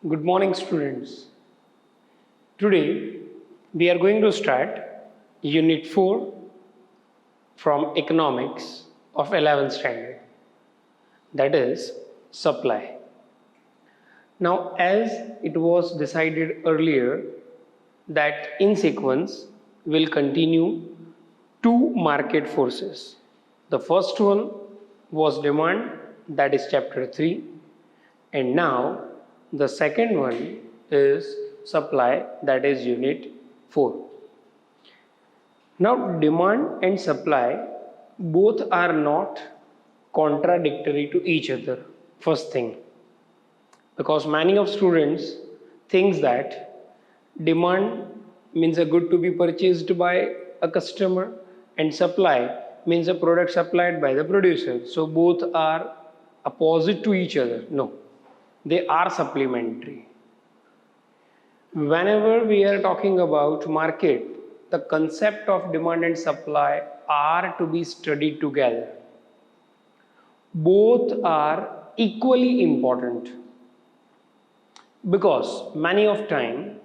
Good morning, students. Today we are going to start Unit 4 from Economics of 11th standard, that is supply. Now, as it was decided earlier that in sequence we'll continue two market forces. The first one was demand, that is chapter 3, and now the second one is supply, that is unit 4. Now, demand and supply both are not contradictory to each other, first thing, because many of students thinks that demand means a good to be purchased by a customer and supply means a product supplied by the producer. So both are opposite to each other. No, they are supplementary. Whenever we are talking about market, the concept of demand and supply are to be studied together. Both are equally important because many of time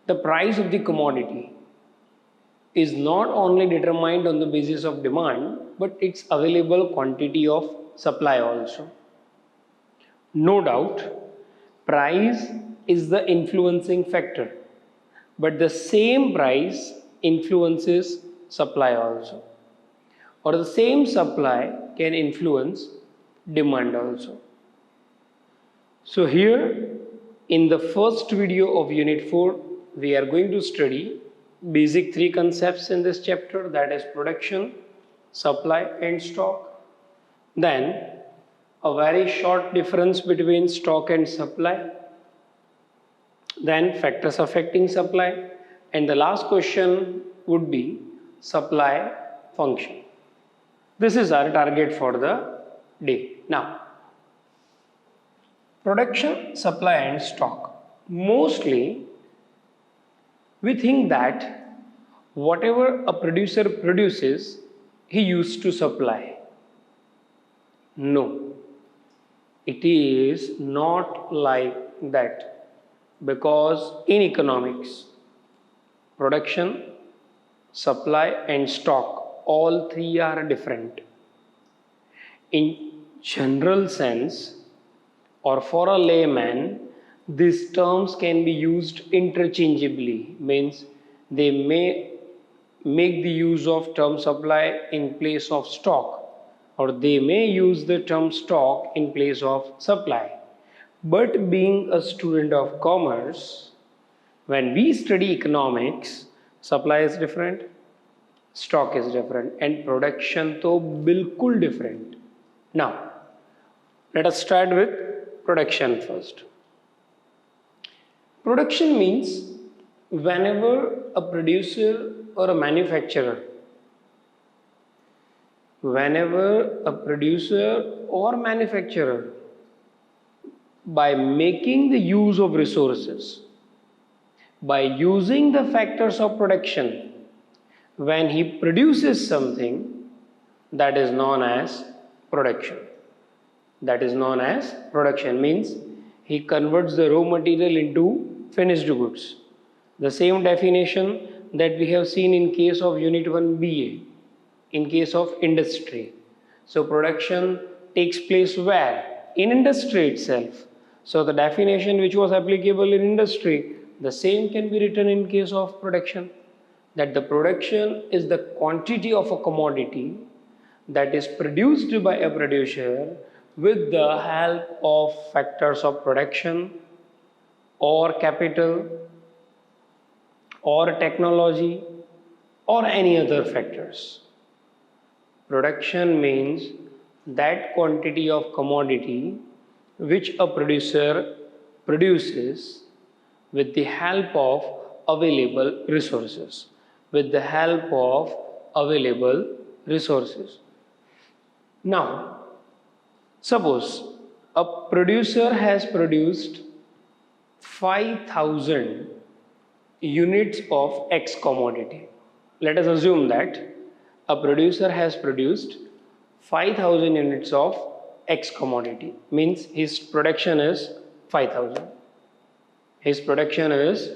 the price of the commodity is not only determined on the basis of demand but its available quantity of supply also. No doubt, price is the influencing factor, but the same price influences supply also, or the same supply can influence demand also. So here in the first video of unit 4 we are going to study basic three concepts in this chapter, that is production, supply and stock. Then a very short difference between stock and supply, then factors affecting supply, and the last question would be supply function. This is our target for the day. Now, production, supply and stock. Mostly we think that whatever a producer produces, he used to supply. No, it is not like that, because in economics, production, supply and stock, all three are different. In general sense, or for a layman, these terms can be used interchangeably, means they may make the use of term supply in place of stock, or they may use the term stock in place of supply. But being a student of commerce, when we study economics, supply is different, stock is different, and production to bilkul different. Now, let us start with production first. Production means whenever a producer or a manufacturer, by making the use of resources, by using the factors of production, when he produces something, that is known as production. That is known as production, means he converts the raw material into finished goods. The same definition that we have seen in case of Unit 1 BA, in case of industry. So production takes place where? In industry itself. So the definition which was applicable in industry, the same can be written in case of production, that the production is the quantity of a commodity that is produced by a producer with the help of factors of production or capital or technology or any other factors. Production means that quantity of commodity which a producer produces with the help of available resources. Now, suppose a producer has produced 5,000 units of X commodity. Let us assume that a producer has produced 5,000 units of X commodity, means his production is 5,000. His production is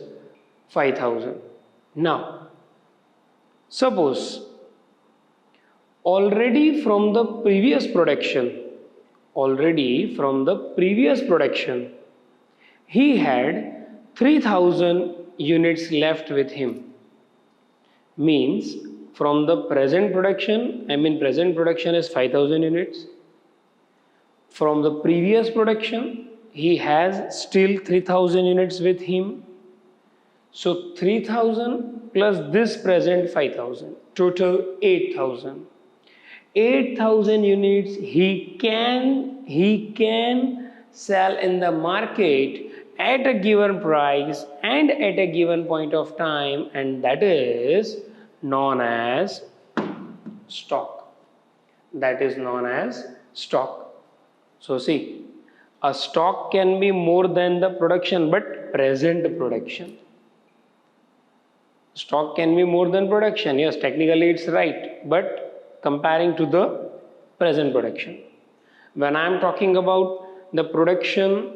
5,000. Now, suppose already from the previous production, he had 3,000 units left with him. Means from the present production is 5,000 units. From the previous production, he has still 3,000 units with him. So 3,000 plus this present 5,000, total 8,000. 8,000 units he can sell in the market at a given price and at a given point of time, and that is known as stock. So see, a stock can be more than the production, but present production. Stock can be more than production. Yes, technically it's right, but comparing to the present production. When I am talking about the production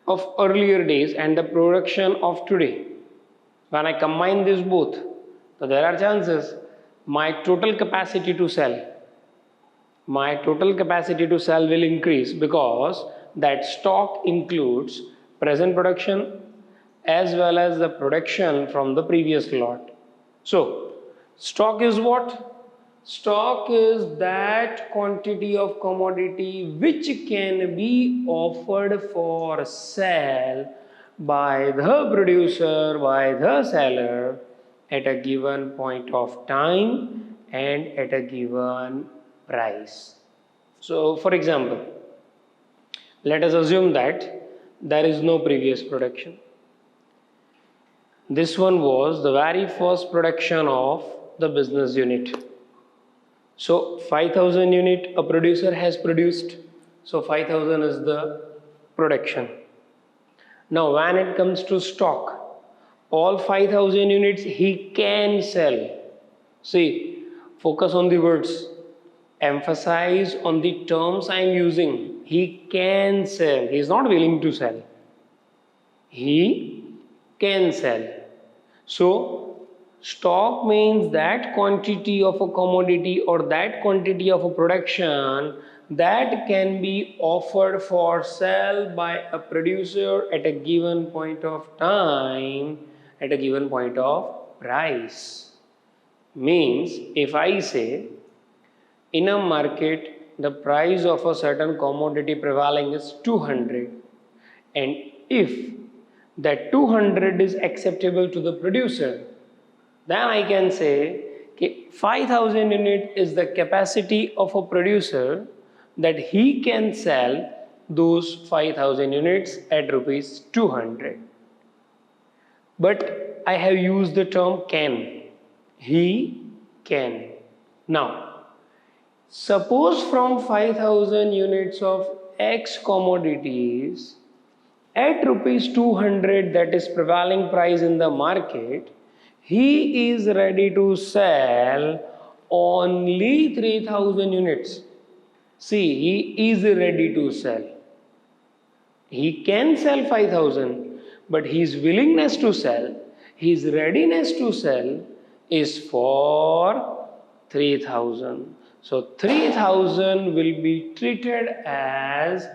of earlier days and the production of today, when I combine this both, so there are chances my total capacity to sell will increase, because that stock includes present production as well as the production from the previous lot. So, stock is what? Stock is that quantity of commodity which can be offered for sale by the producer, by the seller at a given point of time and at a given price. So, for example, let us assume that there is no previous production. This one was the very first production of the business unit. So 5,000 unit a producer has produced. So 5,000 is the production. Now when it comes to stock, all 5,000 units he can sell. See, focus on the words. Emphasize on the terms I am using. He can sell. He is not willing to sell. He can sell. So, stock means that quantity of a commodity or that quantity of a production that can be offered for sale by a producer at a given point of time, at a given point of price. Means, if I say, in a market, the price of a certain commodity prevailing is 200, and if that 200 is acceptable to the producer, then I can say 5,000 unit is the capacity of a producer that he can sell those 5,000 units at rupees 200. But I have used the term can. He can. Now, suppose from 5,000 units of X commodities at rupees 200, that is prevailing price in the market, he is ready to sell only 3,000 units. See, he is ready to sell. He can sell 5,000, but his willingness to sell, his readiness to sell is for 3,000. So 3,000 will be treated as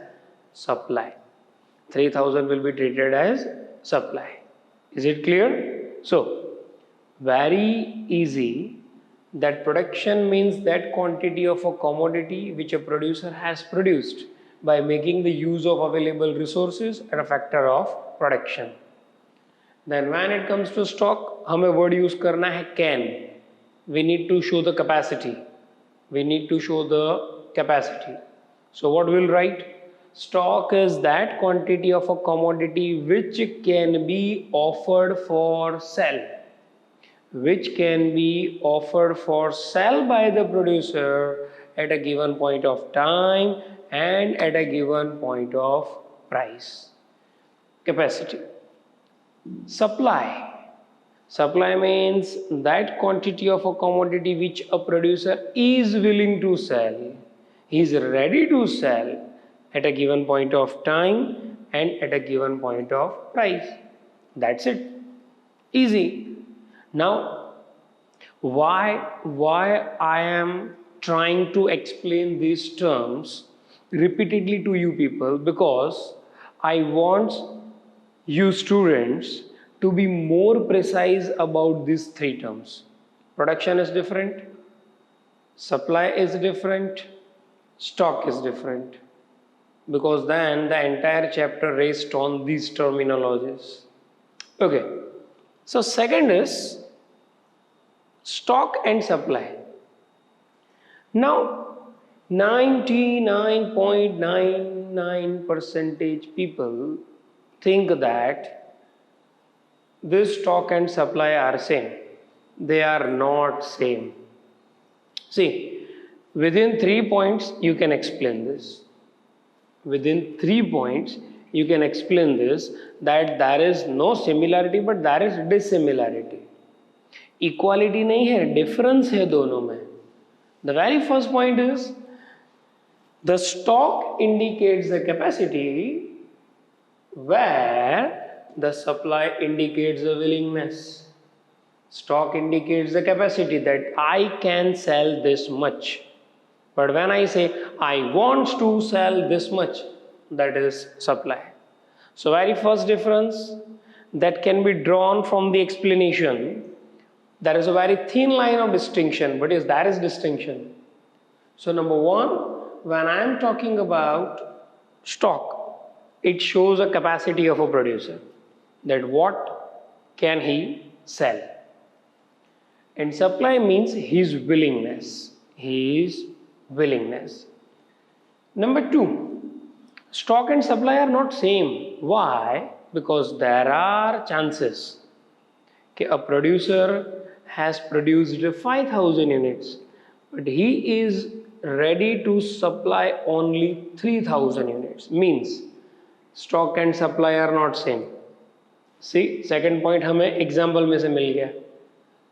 supply. 3,000 will be treated as supply. Is it clear? So, very easy, that production means that quantity of a commodity which a producer has produced by making the use of available resources at a factor of production. Then when it comes to stock, हमें word use करना है can. We need to show the capacity. So what we'll write? Stock is that quantity of a commodity which can be offered for sale. Which can be offered for sale by the producer at a given point of time and at a given point of price. Capacity. Supply. Supply means that quantity of a commodity which a producer is willing to sell. He is ready to sell at a given point of time and at a given point of price. That's it. Easy. Now, why I am trying to explain these terms repeatedly to you people? Because I want you students to be more precise about these three terms. Production is different, supply is different, stock is different, because then the entire chapter rests on these terminologies. Okay, so second is stock and supply. Now 99.99% people think that this stock and supply are same. They are not same. See, within 3 points you can explain this. Within 3 points you can explain this, that there is no similarity but there is dissimilarity. Equality नहीं है, difference है दोनों में. The very first point is the stock indicates the capacity where the supply indicates the willingness. Stock indicates the capacity that I can sell this much. But when I say I want to sell this much, that is supply. So very first difference that can be drawn from the explanation, there is a very thin line of distinction, but yes, there is distinction. So number one, when I am talking about stock, it shows a capacity of a producer, that what can he sell. And supply means his willingness. His willingness. Number two, stock and supply are not same. Why? Because there are chances that a producer has produced 5,000 units, but he is ready to supply only 3,000 units. Means stock and supply are not same. See, second point हमें example में से मिल गया,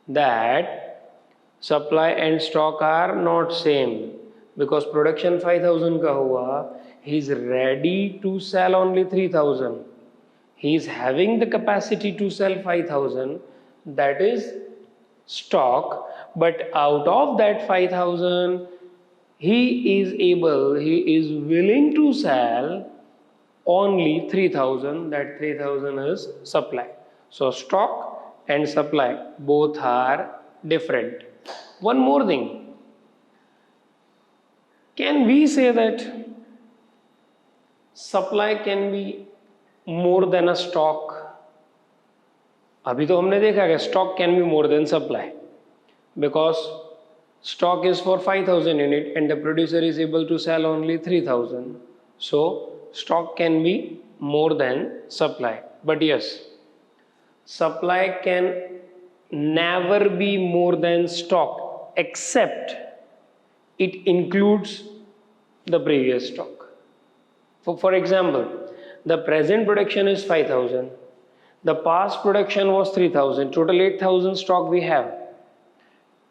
that supply and stock are not same, because production 5,000 का हुआ, he is ready to sell only 3,000. He is having the capacity to sell 5,000, that is stock, but out of that 5,000 he is willing to sell only 3,000, that 3,000 is supply. So stock and supply both are different. One more thing, can we say that supply can be more than a stock? अभी तो हमने देखा कि stock can be more than supply, because stock is for 5,000 unit and the producer is able to sell only 3,000. So stock can be more than supply. But yes, supply can never be more than stock except it includes the previous stock. For example, the present production is 5,000. The past production was 3,000. Total 8,000 stock we have.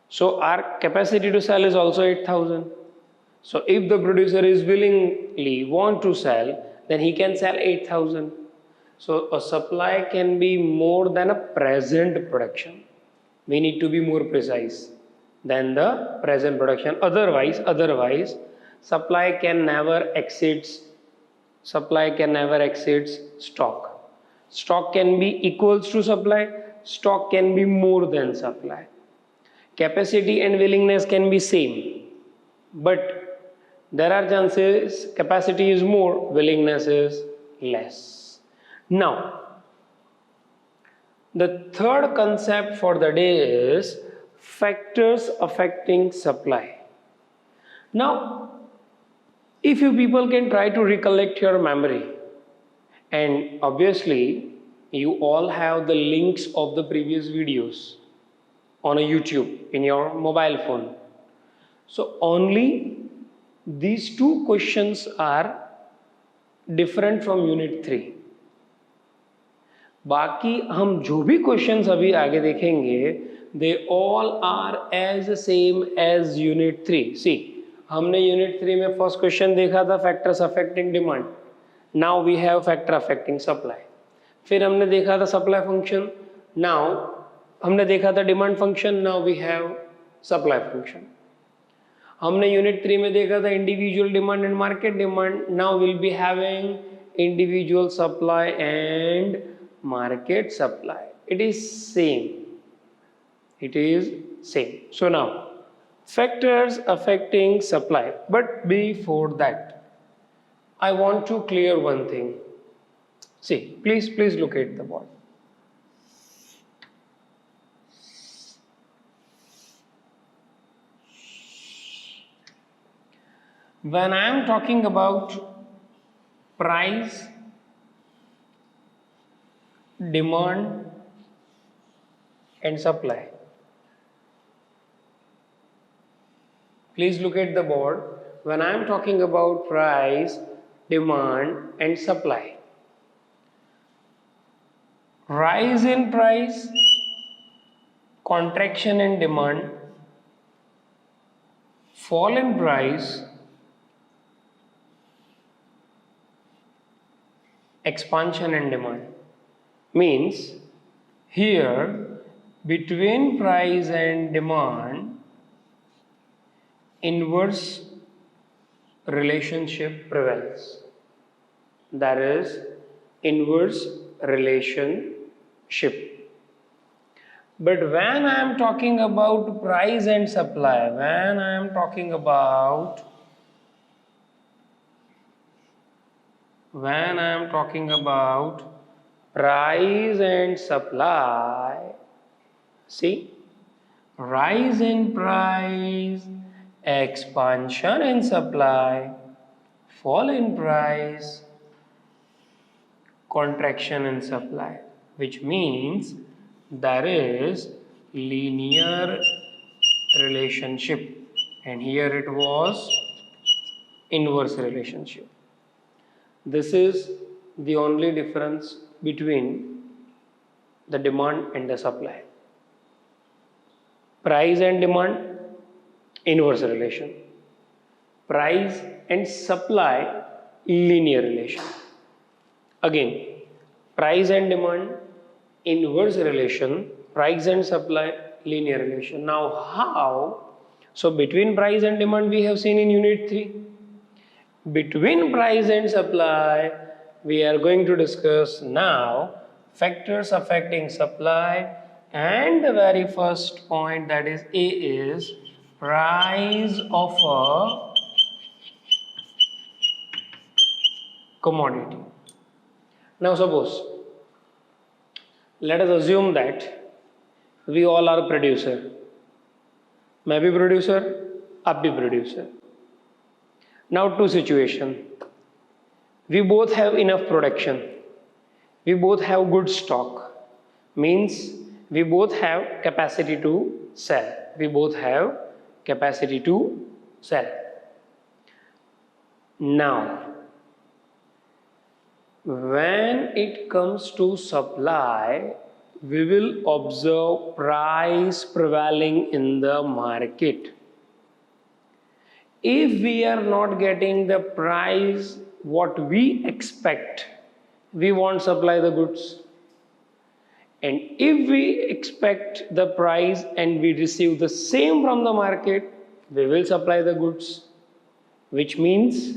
So our capacity to sell is also 8,000. So if the producer is willingly want to sell, then he can sell 8,000. So a supply can be more than a present production. We need to be more precise than the present production. Otherwise, supply can never exceed stock. Stock can be equals to supply. Stock can be more than supply. Capacity and willingness can be same, but there are chances capacity is more, willingness is less. Now, the third concept for the day is factors affecting supply. Now, if you people can try to recollect your memory, and obviously you all have the links of the previous videos on a YouTube in your mobile phone. So only these two questions are different from unit 3. बाकी हम जो भी questions अभी आगे देखेंगे, they all are as same as unit 3. See, हमने unit 3 में first question देखा था factors affecting demand. Now we have factor affecting supply. फिर हमने देखा था सप्लाई फंक्शन, नाउ हमने देखा था demand function, now we have supply function. हमने यूनिट 3 में देखा था individual demand and market demand, now will be having individual supply and market supply. It is same. It is same. So now factors affecting supply. But before that, I want to clear one thing. See, please look at the board. When I am talking about price, demand and supply, please look at the board. When I am talking about price, demand and supply, rise in price, contraction in demand, fall in price, expansion in demand. Means here between price and demand, inverse relationship prevails. That is inverse relationship. But when I am talking about price and supply, when I am talking about price and supply, see, rise in price, expansion in supply, fall in price, contraction in supply, which means there is linear relationship, and here it was inverse relationship. This is the only difference between the demand and the supply. Price and demand, inverse relation. Price and supply, linear relation. Again, price and demand, inverse relation. Price and supply, linear relation. Now how? So between price and demand we have seen in unit 3. Between price and supply, we are going to discuss now factors affecting supply, and the very first point, that is A, is price of a commodity. Now suppose, let us assume that we all are producer. मैं भी producer, आप भी producer. Now two situation. We both have enough production. We both have good stock. Means we both have capacity to sell. We both have capacity to sell. Now, when it comes to supply, we will observe price prevailing in the market. If we are not getting the price what we expect, we won't supply the goods. And if we expect the price and we receive the same from the market, we will supply the goods. Which means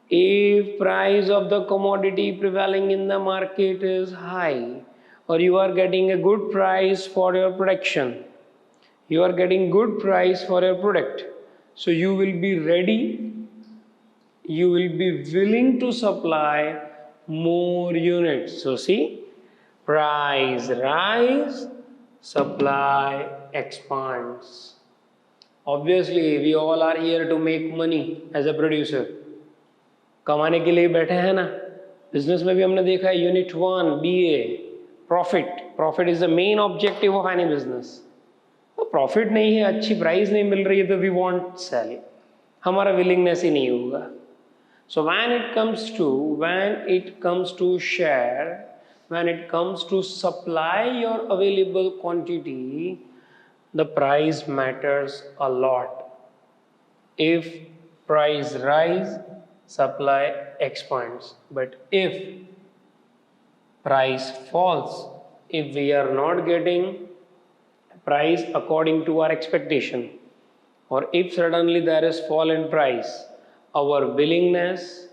if price of the commodity prevailing in the market is high, or you are getting a good price for your production, you are getting good price for your product, so you will be ready, you will be willing to supply more units. So see, price rise, supply expands. Obviously we all are here to make money as a producer. कमाने के लिए बैठे हैं ना. Business में भी हमने देखा है unit 1 BA profit is the main objective of any business. तो प्रॉफिट नहीं है, अच्छी प्राइस नहीं मिल रही है, तो वी वांट सेल, हमारा विलिंगनेस ही नहीं होगा. So when it comes to share, when it comes to supply your available quantity, the price matters a lot. If price rise, supply expands. But if price falls. If we are not getting price according to our expectation, or if suddenly there is fall in price, our willingness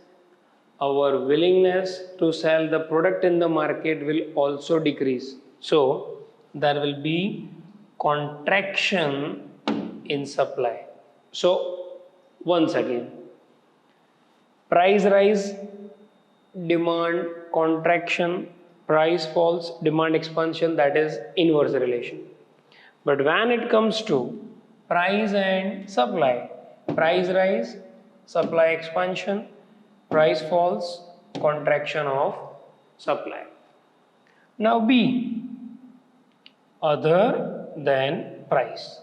to sell the product in the market will also decrease. So there will be contraction in supply. So once again, price rise, demand contraction, price falls, demand expansion, that is inverse relation. But when it comes to price and supply, price rise, supply expansion, price falls, contraction of supply. Now B, other than price,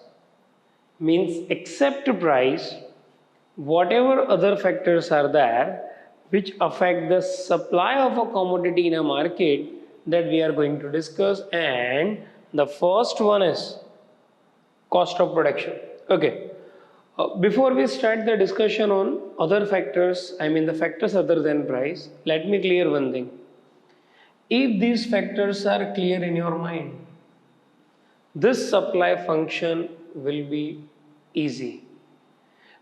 means except price, whatever other factors are there which affect the supply of a commodity in a market, that we are going to discuss. And the first one is cost of production. Okay. Before we start the discussion on other factors, I mean the factors other than price, let me clear one thing. If these factors are clear in your mind, this supply function will be easy.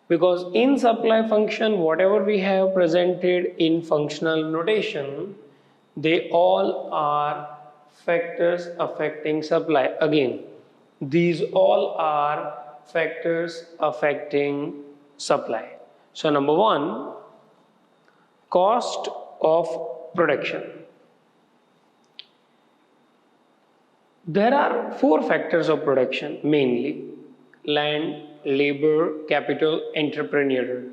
Because in supply function, whatever we have presented in functional notation, they all are factors affecting supply. Again, these all are factors affecting supply. So number one, cost of production. There are four factors of production mainly: land, labor, capital, entrepreneurial.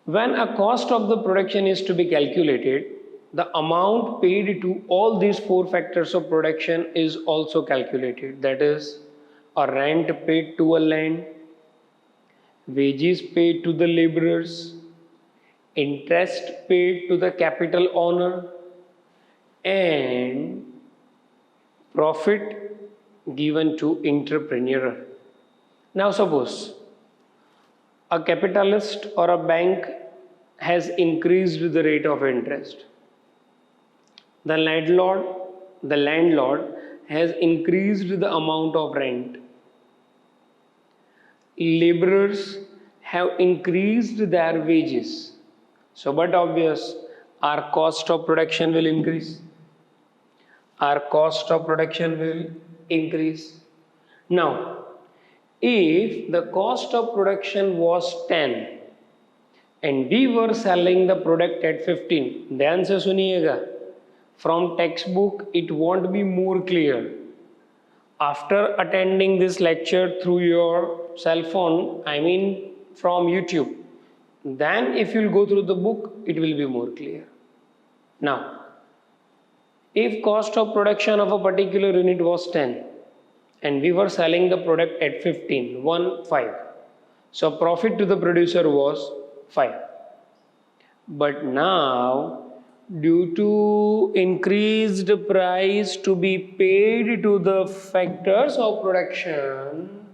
When a cost of the production is to be calculated, the amount paid to all these four factors of production is also calculated. That is, a rent paid to a land, wages paid to the laborers, interest paid to the capital owner, and profit given to entrepreneur. Now suppose a capitalist or a bank has increased the rate of interest. The landlord has increased the amount of rent. Laborers have increased their wages. So but obvious, our cost of production will increase. Our cost of production will increase. Now, if the cost of production was 10 and we were selling the product at 15, ध्यान से सुनिएगा, from textbook it won't be more clear. After attending this lecture through your cell phone, I mean from YouTube, then if you'll go through the book, it will be more clear. Now, if cost of production of a particular unit was 10 and we were selling the product at 15, 5. So profit to the producer was 5. But now, due to increased price to be paid to the factors of production,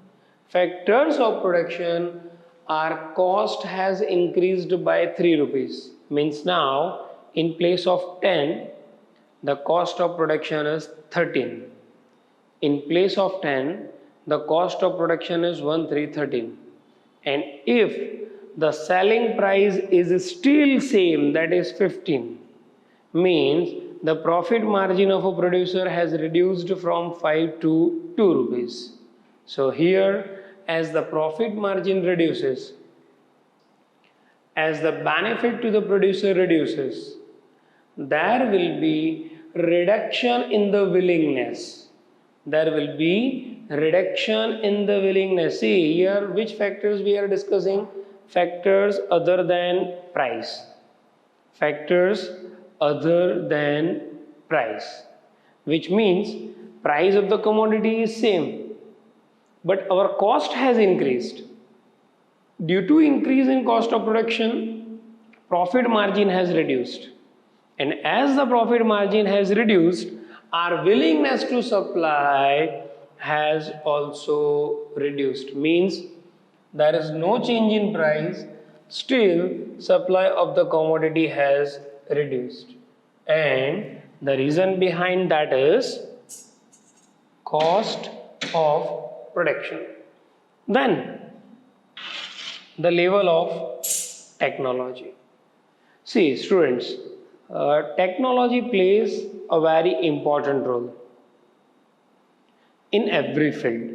our cost has increased by 3 rupees. Means now, in place of 10, the cost of production is 13. In place of 10, the cost of production is 13. And if the selling price is still same, that is 15, means the profit margin of a producer has reduced from 5 to 2 rupees. So here, as the profit margin reduces, as the benefit to the producer reduces, there will be reduction in the willingness. See here, which factors we are discussing? Factors other than price. Factors other than price. Which means price of the commodity is same, but our cost has increased. Due to increase in cost of production, profit margin has reduced. And as the profit margin has reduced, our willingness to supply has also reduced. Means there is no change in price, still supply of the commodity has reduced. and the reason behind that is cost of production. Then the level of technology. See, students, technology plays a very important role in every field.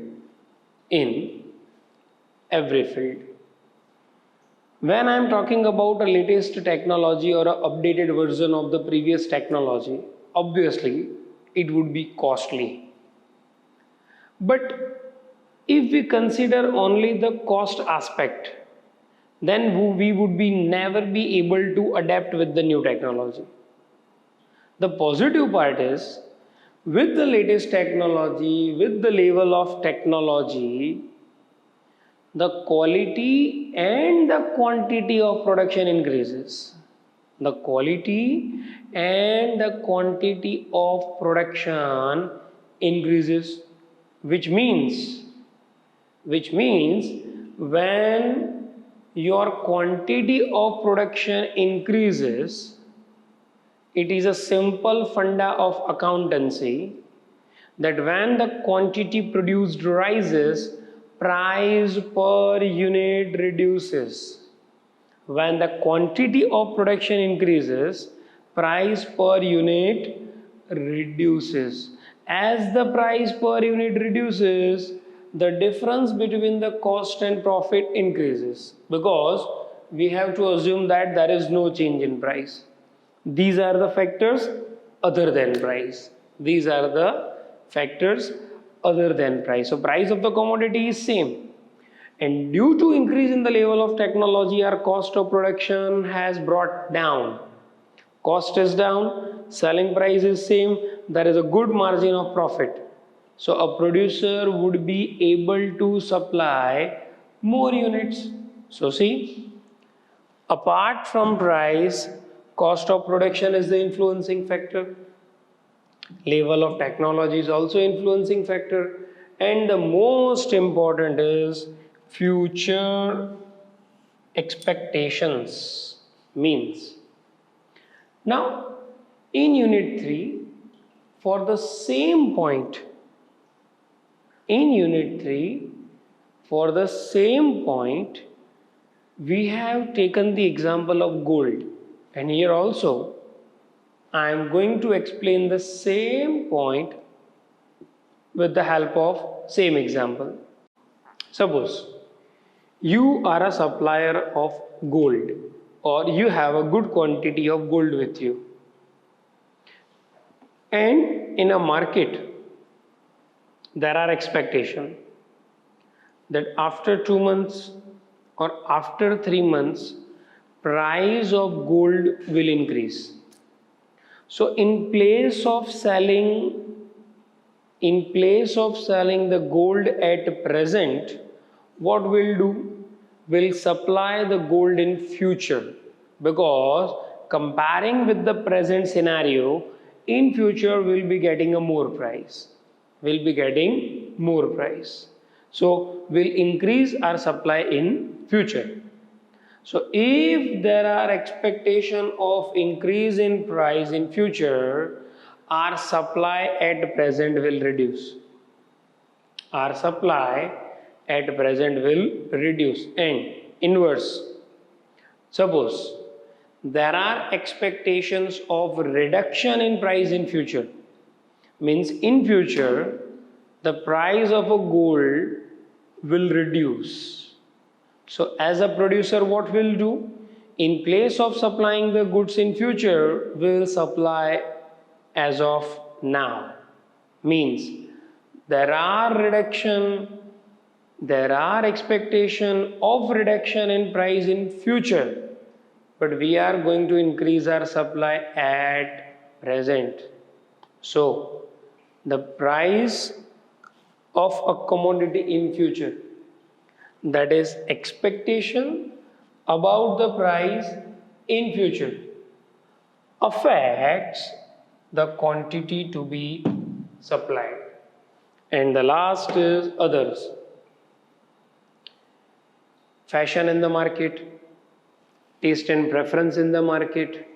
In every field. When I am talking about a latest technology or an updated version of the previous technology, obviously it would be costly. But if we consider only the cost aspect, then we would be never be able to adapt with the new technology. The positive part is, with the latest technology, with the level of technology, the quality and the quantity of production increases. The quality and the quantity of production increases, which means when your quantity of production increases, it is a simple funda of accountancy that when the quantity produced rises, price per unit reduces. When the quantity of production increases, price per unit reduces. As the price per unit reduces, the difference between the cost and profit increases, because we have to assume that there is no change in price. These are the factors other than price. These are the factors other than price. So price of the commodity is same. And due to increase in the level of technology, our cost of production has brought down. Cost is down, selling price is same, there is a good margin of profit. So a producer would be able to supply more units. So see, apart from price, cost of production is the influencing factor. Level of technology is also influencing factor. And the most important is future expectations means. Now, in unit 3, for the same point, we have taken the example of gold. And here also, I am going to explain the same point with the help of same example. Suppose you are a supplier of gold, or you have a good quantity of gold with you, and in a market there are expectations that after 2 months or after 3 months price of gold will increase. So in place of selling the gold at present, what we'll do? We'll supply the gold in future, because comparing with the present scenario, in future we'll be getting a more price. So we'll increase our supply in future. So if there are expectation of increase in price in future, our supply at present will reduce. And inverse. Suppose there are expectations of reduction in price in future. Means in future, the price of a gold will reduce. So as a producer, what will do? In place of supplying the goods in future, we will supply as of now. Means there are expectation of reduction in price in future, but we are going to increase our supply at present. So the price of a commodity in future, that is expectation about the price in future, affects the quantity to be supplied. And the last is others. Fashion in the market, taste and preference in the market,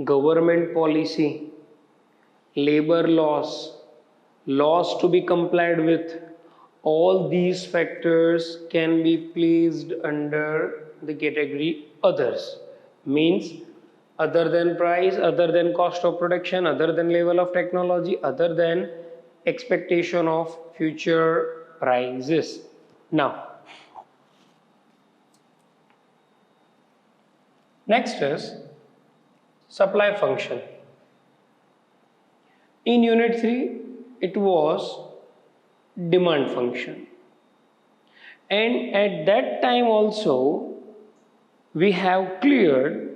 government policy, labor laws, laws to be complied with, all these factors can be placed under the category others. Means other than price, other than cost of production, other than level of technology, other than expectation of future prices. Now, next is supply function. In unit 3, it was demand function. And at that time also, we have cleared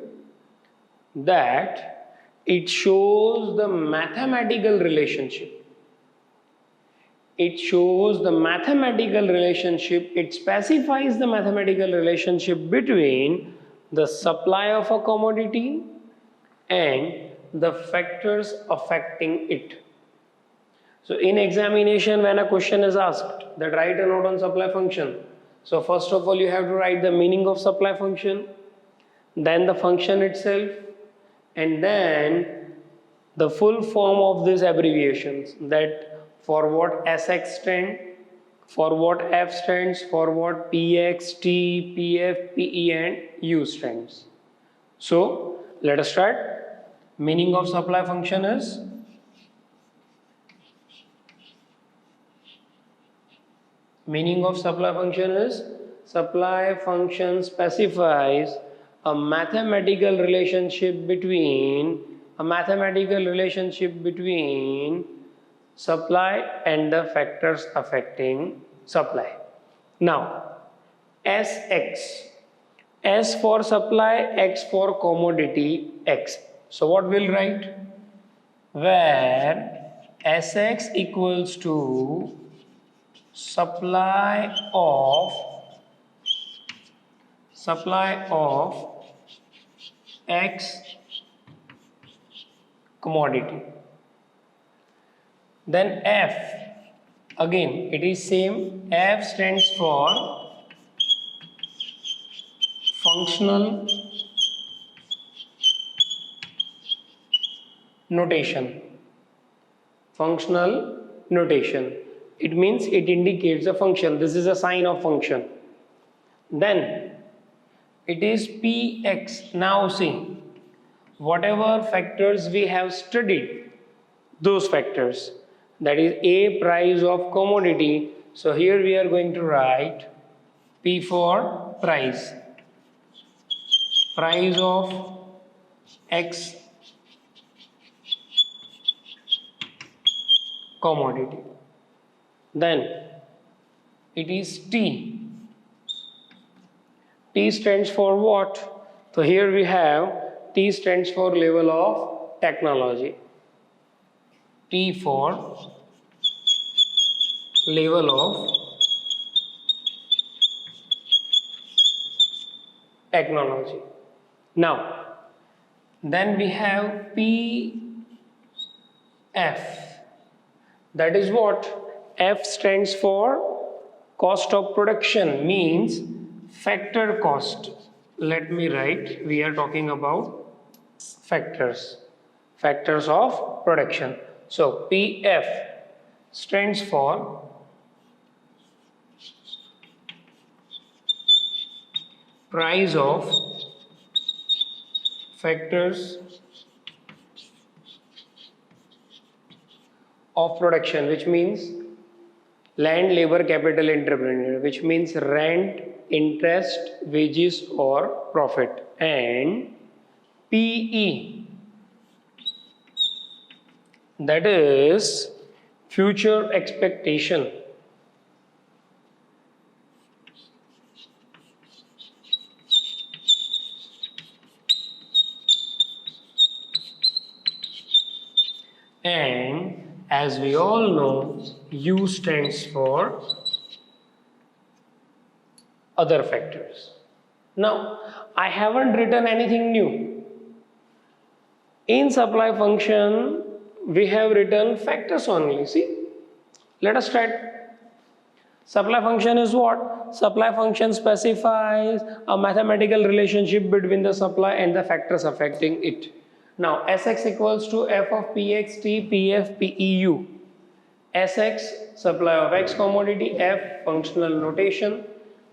that it shows the mathematical relationship. It shows the mathematical relationship, it specifies the mathematical relationship between the supply of a commodity and the factors affecting it. So in examination, when a question is asked that write a note on supply function, so first of all you have to write the meaning of supply function, then the function itself, and then the full form of these abbreviations, that for what SX stand, for what F stands, for what PX, T, PF, PE and U stands. So let us start. Meaning of supply function is supply function specifies a mathematical relationship between supply and the factors affecting supply. Now, SX, S for supply, X for commodity, X. So what we'll write? Where Sx equals to supply of X commodity. Then F, again it is same, F stands for functional notation. It means it indicates a function. This is a sign of function. Then it is Px. Now see, whatever factors we have studied, those factors, that is A, price of commodity. So here we are going to write P for price of X commodity. Then it is T. T stands for what? So here we have T stands for level of technology. T for level of technology. Now, then we have PF. That is what? F stands for cost of production, means factor cost. Let me write, we are talking about factors of production. So PF stands for price of factors of production, which means land, labor, capital, entrepreneur, which means rent, interest, wages or profit. And PE, that is future expectation. And as we all know, U stands for other factors. Now, I haven't written anything new. In supply function, we have written factors only. See, let us start. Supply function is what? Supply function specifies a mathematical relationship between the supply and the factors affecting it. Now Sx equals to f of px t pf peu. Sx supply of x commodity, f functional notation,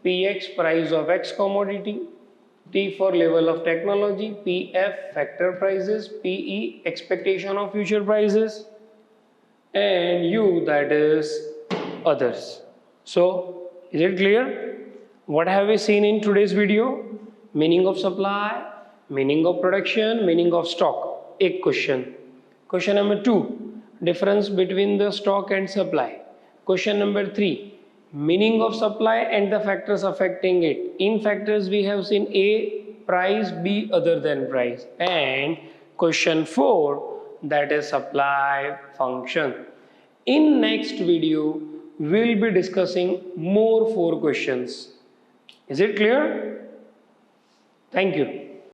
px price of x commodity, T for level of technology, PF factor prices, PE expectation of future prices, and U that is others. So is it clear? What have we seen in today's video? Meaning of supply, meaning of production, meaning of stock. A question. Question number 2, difference between the stock and supply. Question number 3, meaning of supply and the factors affecting it. In factors we have seen A, price, B, other than price, and question 4, that is supply function. In next video we'll be discussing more 4 questions. Is it clear? Thank you.